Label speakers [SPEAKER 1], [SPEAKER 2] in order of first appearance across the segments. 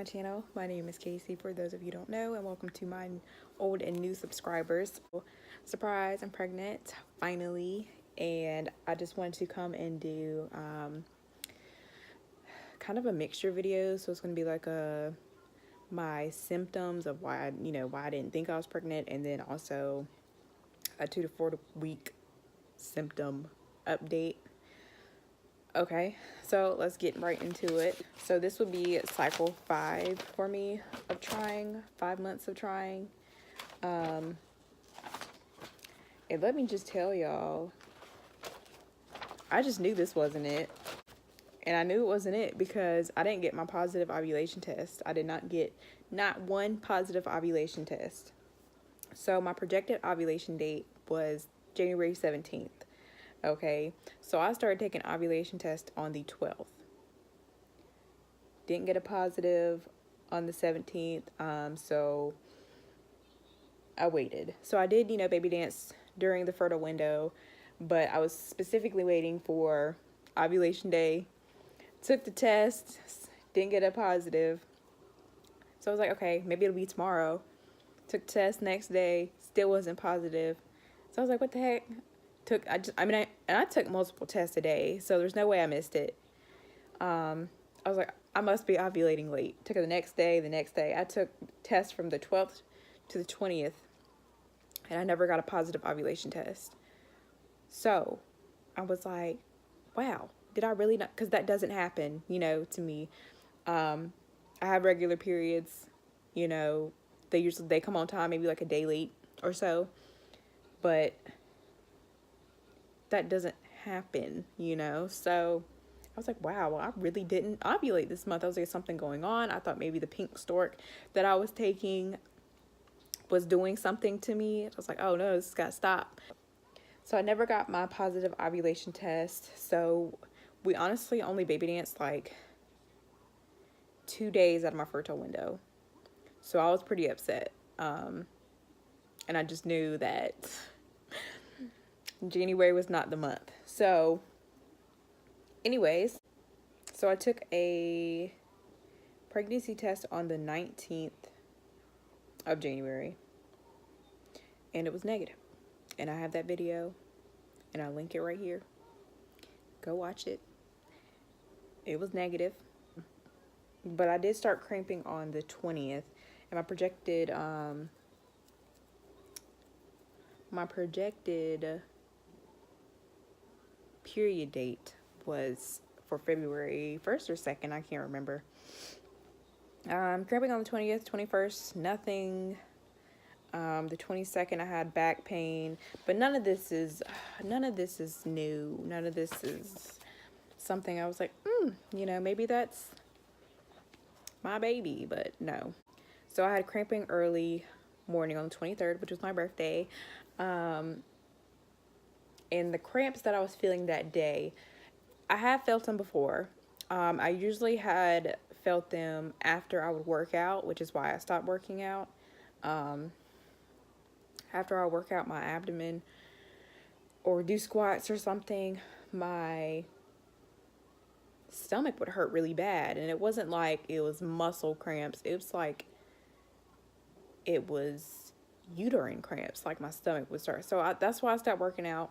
[SPEAKER 1] my channel. My name is Casey, for those of you who don't know, and welcome to my old and new subscribers. Surprise, I'm pregnant, finally, and I just wanted to come and do kind of a mixture video. So it's going to be like my symptoms of why I didn't think I was pregnant, and then also a 2 to 4 week symptom update. Okay, so let's get right into it. So this would be cycle 5 for me of trying, 5 months of trying. And let me just tell y'all, I just knew this wasn't it. And I knew it wasn't it because I didn't get my positive ovulation test. I did not get not one positive ovulation test. So my projected ovulation date was January 17th. Okay, so I started taking ovulation test on the 12th. Didn't get a positive on the 17th, so I waited. So I did, baby dance during the fertile window, but I was specifically waiting for ovulation day. Took the test, didn't get a positive. So I was like, okay, maybe it'll be tomorrow. Took the test next day, still wasn't positive. So I was like, what the heck? I took multiple tests a day, so there's no way I missed it. I was like, I must be ovulating late. Took it the next day. I took tests from the 12th to the 20th, and I never got a positive ovulation test. So I was like, wow, did I really not? Because that doesn't happen, to me. I have regular periods, they come on time, maybe like a day late or so, but that doesn't happen, so I was like, wow, well, I really didn't ovulate this month. I was like, something going on. I thought maybe the pink stork that I was taking was doing something to me. I was like, oh no, this has got to stop. So I never got my positive ovulation test. So we honestly only baby danced like 2 days out of my fertile window. So I was pretty upset. And I just knew that January was not the month. So anyways, so I took a pregnancy test on the 19th of January, and it was negative. And I have that video, and I'll link it right here. Go watch it. It was negative. But I did start cramping on the 20th, and my projected period date was for February 1st or 2nd, I can't remember. Cramping on the 20th, 21st, nothing. The 22nd, I had back pain, but none of this is new. None of this is something I was like, maybe that's my baby, but no. So I had cramping early morning on the 23rd, which was my birthday. And the cramps that I was feeling that day, I have felt them before. I usually had felt them after I would work out, which is why I stopped working out. After I work out my abdomen or do squats or something, my stomach would hurt really bad. And it wasn't like it was muscle cramps. It was like it was uterine cramps, like my stomach would start. So that's why I stopped working out.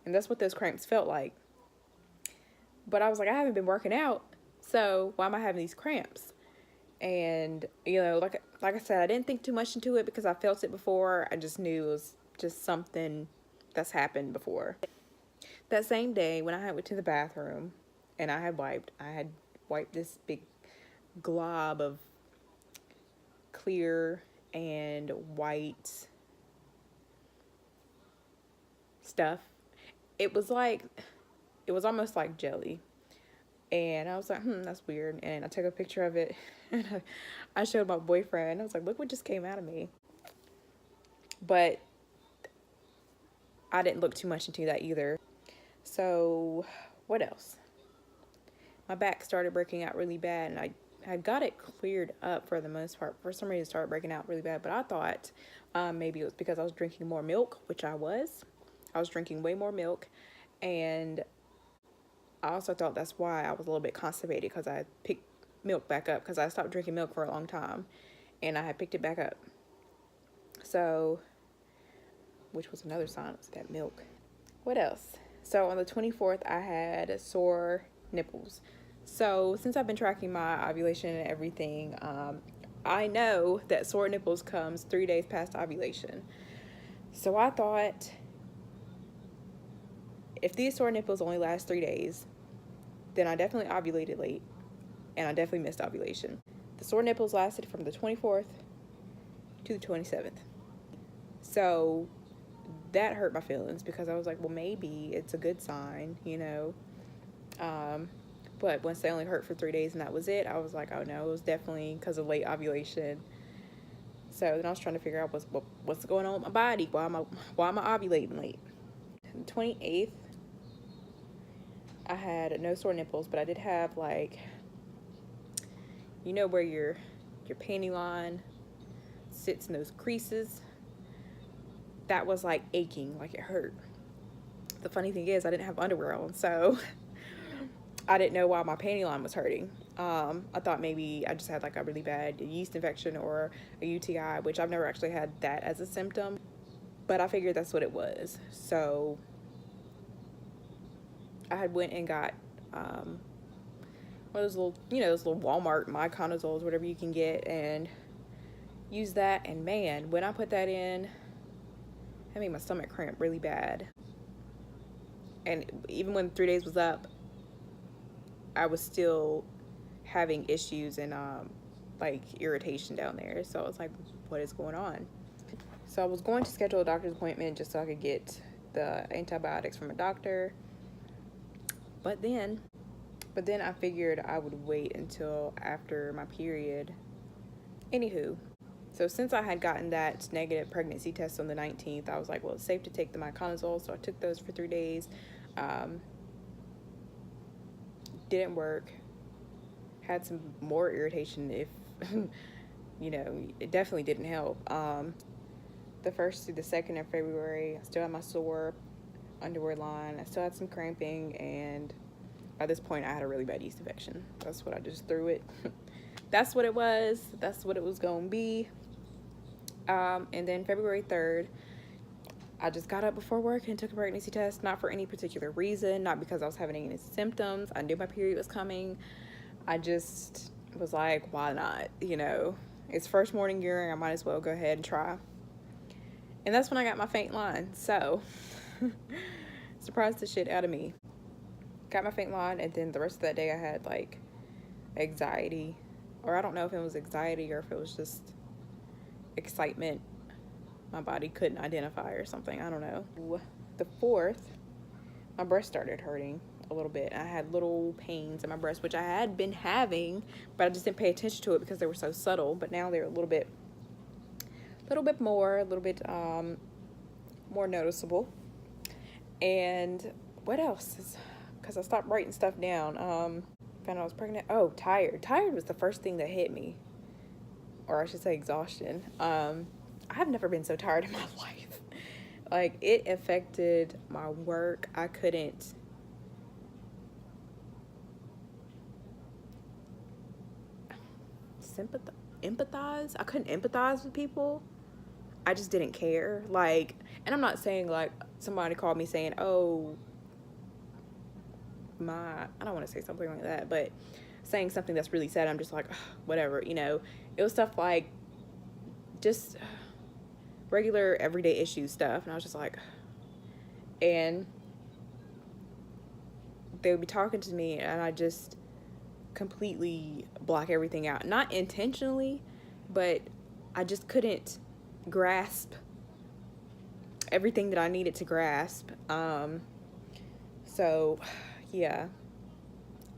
[SPEAKER 1] And that's what those cramps felt like. But I was like, I haven't been working out, so why am I having these cramps? And, like I said, I didn't think too much into it because I felt it before. I just knew it was just something that's happened before. That same day when I went to the bathroom and I had wiped this big glob of clear and white stuff. It was almost like jelly. And I was like, that's weird. And I took a picture of it and I showed my boyfriend. I was like, look what just came out of me. But I didn't look too much into that either. So what else? My back started breaking out really bad, and I got it cleared up for the most part. For some reason, it started breaking out really bad. But I thought maybe it was because I was drinking more milk, which I was. I was drinking way more milk. And I also thought that's why I was a little bit constipated, because I picked milk back up because I stopped drinking milk for a long time and I had picked it back up. So, which was another sign, was that milk. What else? So on the 24th, I had sore nipples. So since I've been tracking my ovulation and everything, I know that sore nipples comes 3 days past ovulation. So I thought, if these sore nipples only last 3 days, then I definitely ovulated late, and I definitely missed ovulation. The sore nipples lasted from the 24th to the 27th. So that hurt my feelings because I was like, well, maybe it's a good sign, you know. But once they only hurt for 3 days and that was it, I was like, oh no, it was definitely because of late ovulation. So then I was trying to figure out what's going on with my body. Why am I ovulating late? The 28th, I had no sore nipples, but I did have, like, you know where your panty line sits in those creases? That was like aching, like it hurt. The funny thing is I didn't have underwear on, so I didn't know why my panty line was hurting. I thought maybe I just had like a really bad yeast infection or a UTI, which I've never actually had that as a symptom, but I figured that's what it was. So I had went and got one of those little, those little Walmart myconazoles, whatever you can get, and used that. And man, when I put that in, I made my stomach cramp really bad. And even when 3 days was up, I was still having issues and like irritation down there. So I was like, what is going on? So I was going to schedule a doctor's appointment just so I could get the antibiotics from a doctor. But then I figured I would wait until after my period. Anywho, so since I had gotten that negative pregnancy test on the 19th, I was like, well, it's safe to take the myconazole. So I took those for 3 days. Didn't work. Had some more irritation, if it definitely didn't help. The 1st through the 2nd of February, I still had my sore underwear line. I still had some cramping, and by this point I had a really bad yeast infection. That's what I just threw it. That's what it was. That's what it was gonna be. And then February 3rd, I just got up before work and took a pregnancy test, not for any particular reason, not because I was having any symptoms. I knew my period was coming. I just was like, why not? It's first morning urine, I might as well go ahead and try. And that's when I got my faint line. So surprised the shit out of me. Got my faint line, and then the rest of that day I had like anxiety, or I don't know if it was anxiety or if it was just excitement my body couldn't identify or something. I don't know. The 4th, my breast started hurting a little bit. I had little pains in my breast, which I had been having, but I just didn't pay attention to it because they were so subtle. But now they're a little bit more noticeable. And what else? Because I stopped writing stuff down. Found out I was pregnant. Oh, tired was the first thing that hit me, or I should say exhaustion. I've never been so tired in my life. Like, it affected my work. I couldn't empathize. I couldn't empathize with people. I just didn't care. Like, and I'm not saying like somebody called me saying, oh, I don't want to say something like that, but saying something that's really sad, I'm just like, ugh, whatever, It was stuff like just regular everyday issue stuff, and I was just like, and they would be talking to me and I just completely block everything out. Not intentionally, but I just couldn't grasp everything that I needed to grasp. So yeah,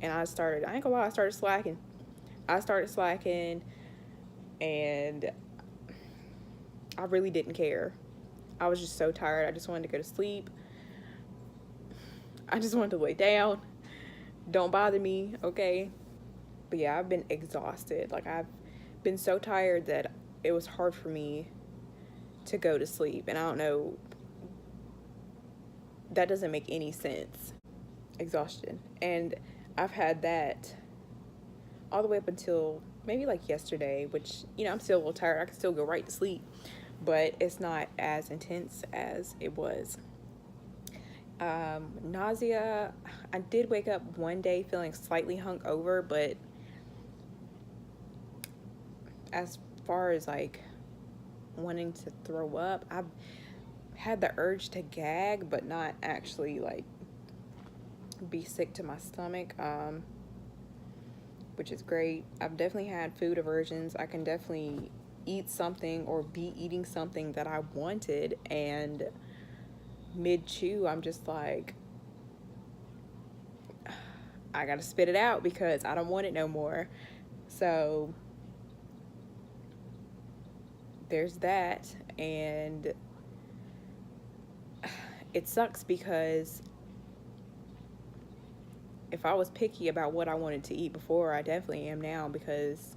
[SPEAKER 1] and I ain't gonna lie, I started slacking and I really didn't care. I was just so tired. I just wanted to go to sleep. I just wanted to lay down. Don't bother me, okay? But yeah, I've been exhausted. Like, I've been so tired that it was hard for me to go to sleep. And I don't know, that doesn't make any sense. Exhaustion. And I've had that all the way up until maybe like yesterday, which, you know, I'm still a little tired. I can still go right to sleep, but it's not as intense as it was. Nausea, I did wake up one day feeling slightly hungover, but as far as like wanting to throw up, I've had the urge to gag, but not actually like be sick to my stomach, which is great. I've definitely had food aversions. I can definitely eat something or be eating something that I wanted, and mid chew, I'm just like, I gotta spit it out because I don't want it no more. So there's that, and it sucks because if I was picky about what I wanted to eat before, I definitely am now, because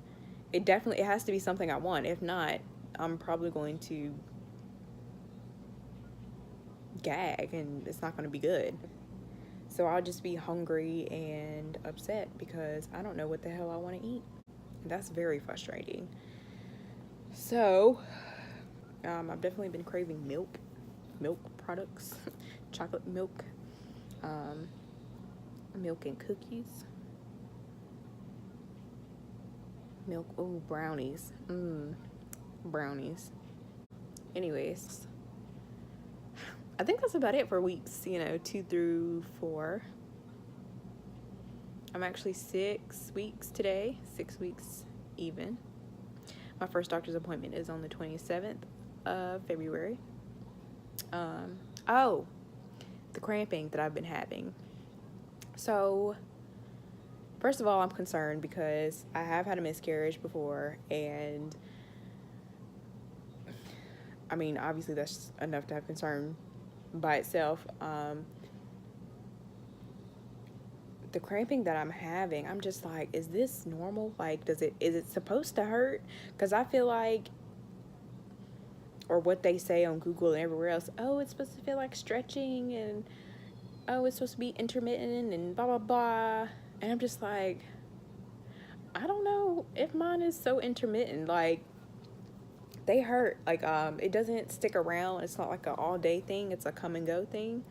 [SPEAKER 1] it has to be something I want. If not, I'm probably going to gag and it's not going to be good. So I'll just be hungry and upset because I don't know what the hell I want to eat. And that's very frustrating. So I've definitely been craving milk products, chocolate milk, milk and cookies, milk, oh, brownies, brownies. Anyways, I think that's about it for weeks, 2 through 4. I'm actually 6 weeks today, 6 weeks even. My first doctor's appointment is on the 27th of February. Oh, the cramping that I've been having. So, first of all, I'm concerned because I have had a miscarriage before, and I mean, obviously that's enough to have concern by itself. The cramping that I'm having, I'm just like, is this normal? Like, is it supposed to hurt? Because I feel like, or what they say on Google and everywhere else, oh, it's supposed to feel like stretching, and oh, it's supposed to be intermittent and blah, blah, blah. And I'm just like, I don't know if mine is so intermittent. Like, they hurt. Like, it doesn't stick around. It's not like an all day thing. It's a come and go thing.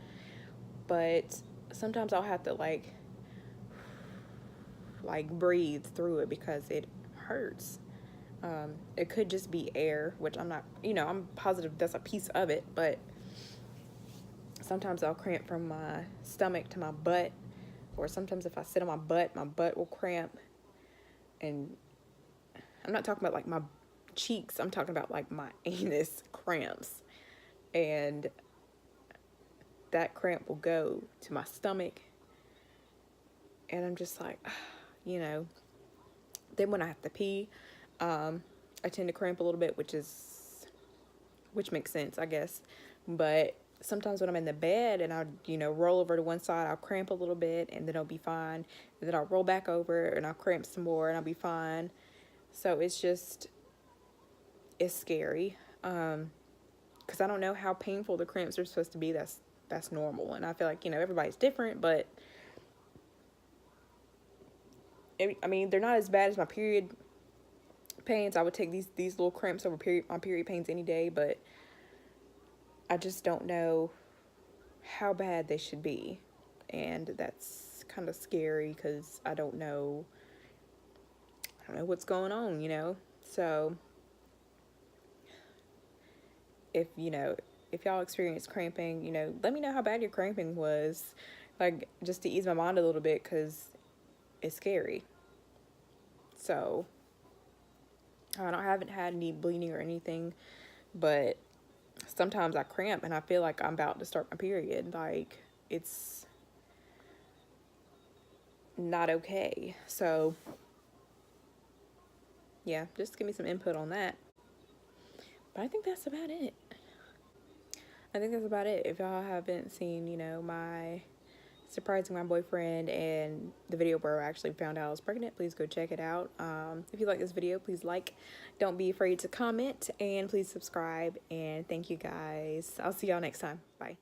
[SPEAKER 1] But sometimes I'll have to like breathe through it because it hurts. It could just be air, which I'm not, I'm positive that's a piece of it, but sometimes I'll cramp from my stomach to my butt, or sometimes if I sit on my butt will cramp. And I'm not talking about like my cheeks, I'm talking about like my anus cramps. And that cramp will go to my stomach. And I'm just like, then when I have to pee, I tend to cramp a little bit, which makes sense, I guess. But sometimes when I'm in the bed and I'll, roll over to one side, I'll cramp a little bit and then I'll be fine. And then I'll roll back over and I'll cramp some more and I'll be fine. So it's scary. Because I don't know how painful the cramps are supposed to be. That's normal. And I feel like, everybody's different, but they're not as bad as my period pains. I would take these little cramps over my period pains any day, but I just don't know how bad they should be. And that's kind of scary because I don't know what's going on, So if y'all experience cramping, let me know how bad your cramping was, like, just to ease my mind a little bit, because it's scary. So I haven't had any bleeding or anything, but sometimes I cramp and I feel like I'm about to start my period. Like, it's not okay. So yeah, just give me some input on that. But I think that's about it. If y'all haven't seen, my surprising my boyfriend and the video where I actually found out I was pregnant, please go check it out. If you like this video, please like, don't be afraid to comment, and please subscribe. And thank you guys. I'll see y'all next time. Bye.